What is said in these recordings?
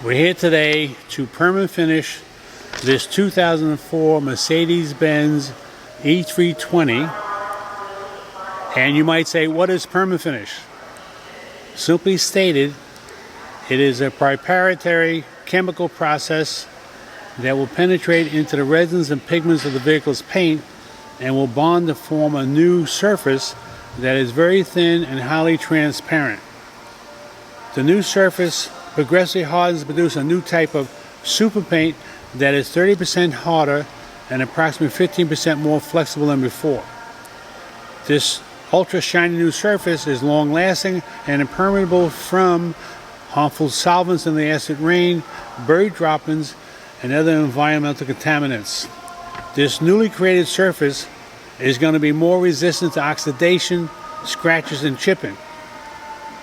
We're here today to permanent finish this 2004 Mercedes-Benz E320. And you might say, what is permanent finish? Simply stated, it is a proprietary chemical process that will penetrate into the resins and pigments of the vehicle's paint and will bond to form a new surface that is very thin and highly transparent. The new surface progressively hardens to produce a new type of super paint that is 30% harder and approximately 15% more flexible than before. This ultra shiny new surface is long lasting and impermeable from harmful solvents in the acid rain, bird droppings, and other environmental contaminants. This newly created surface is going to be more resistant to oxidation, scratches, and chipping.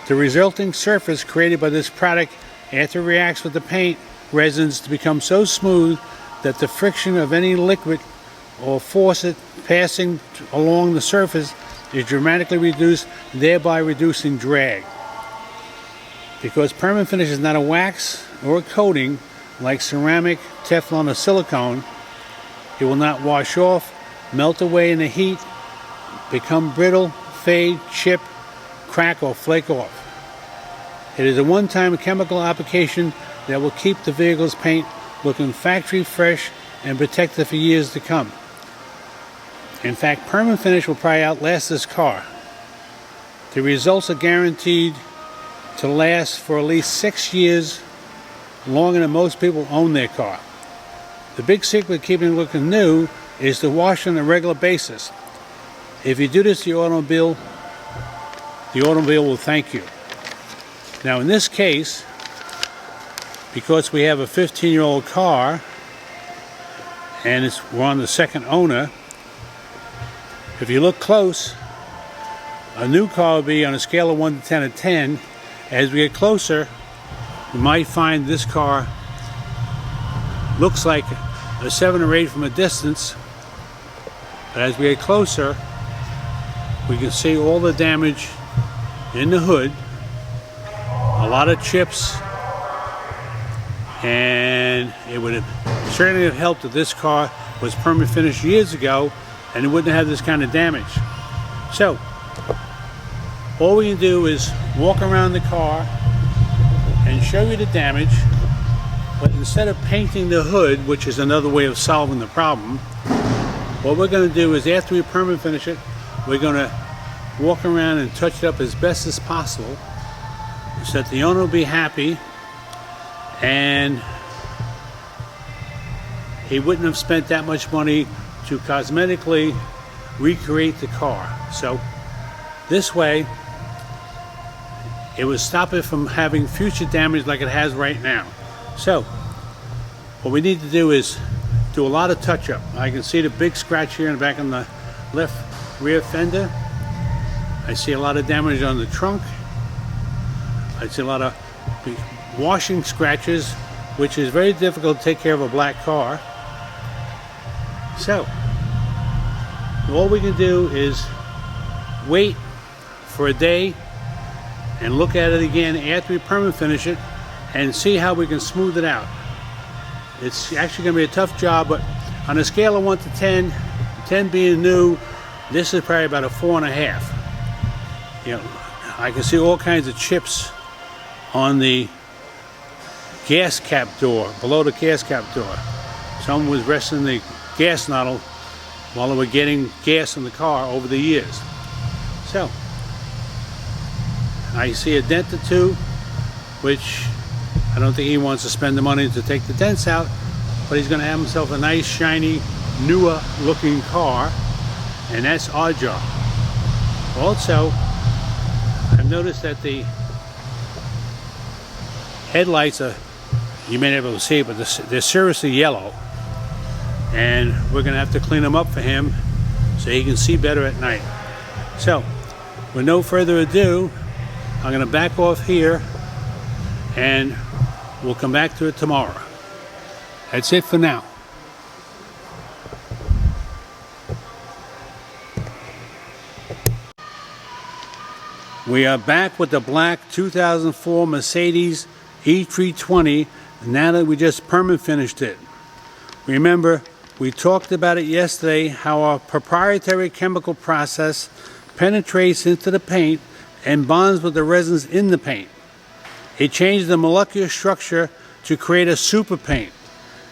The resulting surface created by this product after it reacts with the paint resins to become so smooth that the friction of any liquid or faucet passing along the surface is dramatically reduced, thereby reducing drag. Because permanent finish is not a wax or a coating like ceramic, Teflon, or silicone, it will not wash off, melt away in the heat, become brittle, fade, chip, crack, or flake off. It is a one-time chemical application that will keep the vehicle's paint looking factory fresh and protected for years to come. In fact, permanent finish will probably outlast this car. The results are guaranteed to last for at least 6 years, longer than most people own their car. The big secret of keeping it looking new is to wash on a regular basis. If you do this to your automobile, the automobile will thank you. Now in this case, because we have a 15-year-old car and we're on the second owner, if you look close, a new car will be on a scale of 1 to 10 a 10. As we get closer, you might find this car looks like a 7 or 8 from a distance, but as we get closer, we can see all the damage in the hood, a lot of chips, and it would have certainly have helped if this car was permanent finished years ago and it wouldn't have this kind of damage. So all we can do is walk around the car and show you the damage, but instead of painting the hood, which is another way of solving the problem, what we're going to do is after we permanent finish it, we're going to walk around and touch it up as best as possible so that the owner will be happy and he wouldn't have spent that much money to cosmetically recreate the car. So this way it would stop it from having future damage like it has right now. So what we need to do is do a lot of touch-up. I can see the big scratch here in the back on the left rear fender. I see a lot of damage on the trunk. I see a lot of washing scratches, which is very difficult to take care of a black car. So all we can do is wait for a day and look at it again after we permanent finish it and see how we can smooth it out. It's actually going to be a tough job, but on a scale of 1 to 10, 10 being new, this is probably about a 4.5. You know, I can see all kinds of chips on the gas cap door, below the gas cap door. Someone was resting the gas nozzle while they were getting gas in the car over the years. So I see a dent or two, which I don't think he wants to spend the money to take the dents out, but he's going to have himself a nice, shiny, newer looking car, and that's our job. Also, I've noticed that the headlights are, you may not be able to see it, but they're seriously yellow, and we're going to have to clean them up for him so he can see better at night. So with no further ado, I'm going to back off here and we'll come back to it tomorrow. That's it for now. We are back with the black 2004 Mercedes E320 now that we just permanent finished it. Remember, we talked about it yesterday, how our proprietary chemical process penetrates into the paint and bonds with the resins in the paint. It changes the molecular structure to create a super paint.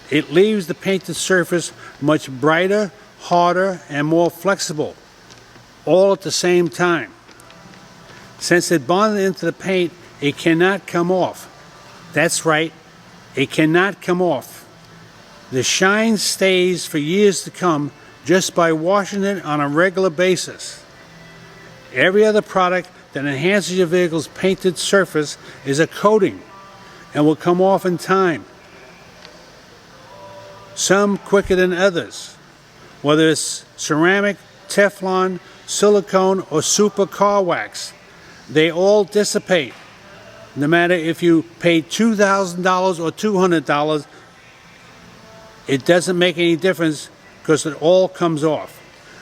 It leaves the painted surface much brighter, harder, and more flexible, all at the same time. Since it bonded into the paint, it cannot come off. That's right, it cannot come off. The shine stays for years to come just by washing it on a regular basis. Every other product that enhances your vehicle's painted surface is a coating and will come off in time. Some quicker than others. Whether it's ceramic, Teflon, silicone, or super car wax, they all dissipate. No matter if you paid $2,000 or $200, it doesn't make any difference because it all comes off.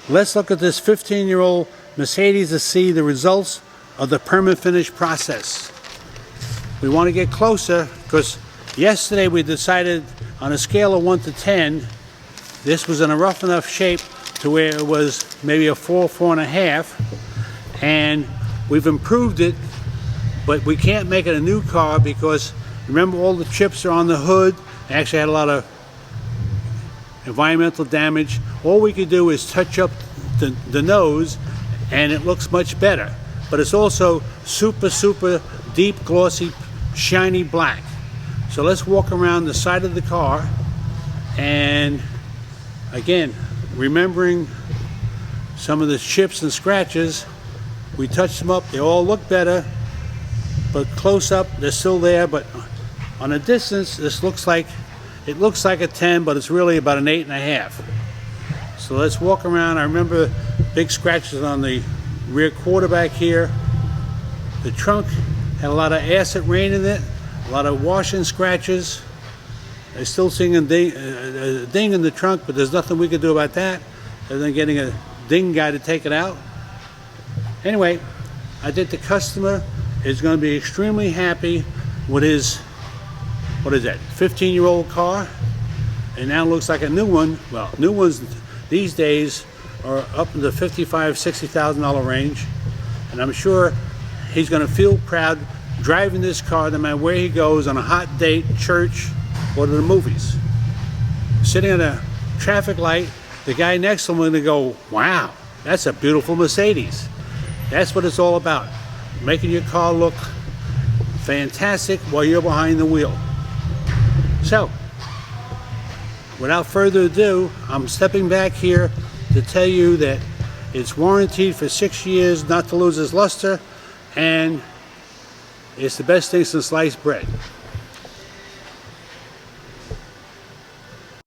Let's look at this 15-year-old Mercedes to see the results of the permanent finish process. We want to get closer because yesterday we decided on a scale of 1 to 10, this was in a rough enough shape to where it was maybe a 4, 4.5, and we've improved it, but we can't make it a new car because remember all the chips are on the hood. It actually had a lot of environmental damage. All we could do is touch up the nose and it looks much better, but it's also super deep, glossy, shiny black. So let's walk around the side of the car, and again, remembering some of the chips and scratches, we touched them up, they all look better, but close up they're still there. But on a distance this looks like a 10, but it's really about an 8.5. So let's walk around. I remember big scratches on the rear quarterback here. The trunk had a lot of acid rain in it, a lot of washing scratches. I still seeing a ding in the trunk, but there's nothing we could do about that other than getting a ding guy to take it out. Anyway, I think the customer is going to be extremely happy with his, what is that, 15-year-old car. And now it looks like a new one. Well, new ones these days are up in the $55,000, $60,000 range. And I'm sure he's going to feel proud driving this car no matter where he goes, on a hot date, church, or to the movies. Sitting at a traffic light, the guy next to him is going to go, wow, that's a beautiful Mercedes. That's what it's all about. Making your car look fantastic while you're behind the wheel. So, without further ado, I'm stepping back here to tell you that it's warranted for 6 years not to lose its luster, and it's the best thing since sliced bread.